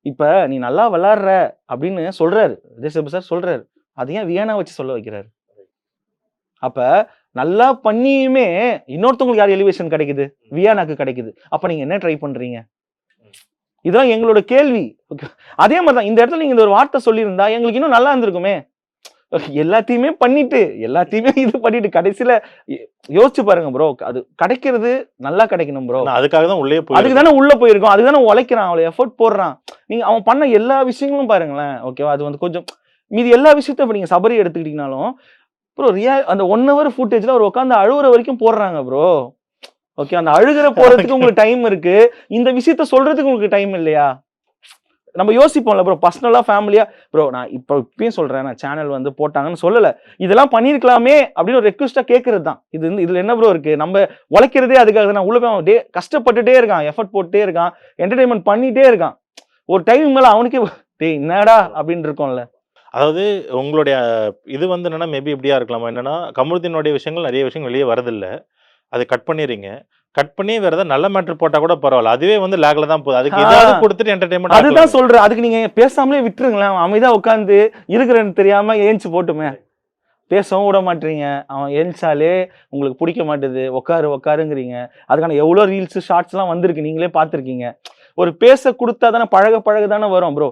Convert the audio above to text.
இப்ப நீ நல்லா விளையாடுற அப்படின்னு சொல்றாரு. விஜய் சேதுபதி சார் சொல்றாரு. அத ஏன் வியன்னா வச்சு சொல்ல வைக்கிறாரு? அப்ப நல்லா பண்ணியுமே இன்னொருத்தவங்களுக்கு யார் எலிவேஷன் கிடைக்குது? வியானாக்கு கிடைக்குது. அப்ப நீங்க என்ன ட்ரை பண்றீங்க? இதுதான் எங்களோட கேள்வி. அதே மாரி தான் இந்த இடத்துல நீங்க இந்த ஒரு வார்த்தை சொல்லியிருந்தா எங்களுக்கு இன்னும் நல்லா இருந்திருக்குமே. எல்லாத்தையுமே பண்ணிட்டு, எல்லாத்தையுமே இது பண்ணிட்டு கடைசில யோசிச்சு பாருங்க ப்ரோ. அது கிடைக்கிறது நல்லா கிடைக்கணும் ப்ரோ. அதுக்காக தான் உள்ளே அதுக்கு தானே உள்ள போயிருக்கோம். அதுக்கு தானே உழைக்கிறான். அவ்வளவு எஃபோர்ட் போடுறான். நீங்க அவன் பண்ண எல்லா விஷயங்களும் பாருங்களேன். ஓகேவா? அது வந்து கொஞ்சம் மீதி எல்லா விஷயத்தையும் இப்ப நீங்க சபரி எடுத்துக்கிட்டீங்கனாலும், ப்ரோ அந்த 1 ஹவர் ஃபுட்டேஜ்ல அவர் உட்கார்ந்து அழுவுற வரைக்கும் போடுறாங்க ப்ரோ. ஓகே. அந்த அழுகுற போறதுக்கு உங்களுக்கு டைம் இருக்கு. இந்த விஷயத்த சொல்றதுக்கு உங்களுக்கு டைம் இல்லையா? நம்ம யோசிப்போம்ல ப்ரோ. பர்சனலா, ஃபேமிலியா ப்ரோ நான் இப்பயும் சொல்றேன். நான் சேனல் வந்து போட்டாங்கன்னு சொல்லல. இதெல்லாம் பண்ணியிருக்கலாமே அப்படின்னு ஒரு ரெக்வெஸ்ட்டா கேட்கறது தான். இதுல என்ன ப்ரோ இருக்கு? நம்ம உழைக்கிறதே அதுக்காக தான். உள்ள போய் கஷ்டப்பட்டுட்டே இருக்கான். எஃபோர்ட் போட்டுட்டே இருக்கான். என்டர்டெயின்மென்ட் பண்ணிட்டே இருக்கான். ஒரு டைம் மேல அவனுக்கே டேய் என்னடா அப்படின்னு இருக்கும்ல. அதாவது உங்களுடைய இது வந்து என்னன்னா மேபி இப்படியா இருக்கலாமா? என்னன்னா கமருதீனுடைய விஷயங்கள் நிறைய விஷயங்கள் வெளியே வரதில்ல. அதை கட் பண்ணிடுறீங்க. கட் பண்ணி வேற ஏதாவது நல்ல மேட்டர் போட்டா கூட பரவாயில்ல. அதுவே வந்து லேக்ல தான் போகுது. அதுக்கு ஏதாவது கொடுத்துட்டு என்டர்டெயின்மென்ட் அதுதான் சொல்றேன். அதுக்கு நீங்க பேசாமலே விட்டுருங்களேன். அமைதியா உட்கார்ந்து இருக்கிறேன்னு தெரியாம ஏஞ்சி போட்டுமே. பேசவும் விட மாட்டீங்க. அவன் ஏஞ்சாலே உங்களுக்கு பிடிக்க மாட்டுது. உட்காருங்கிறீங்க. அதுக்கான எவ்வளோ ரீல்ஸ், ஷார்ட்ஸ்லாம் வந்திருக்கு. நீங்களே பார்த்துருக்கீங்க. ஒரு பேச குடுத்தா தானே பழக தானே வரும் ப்ரோ.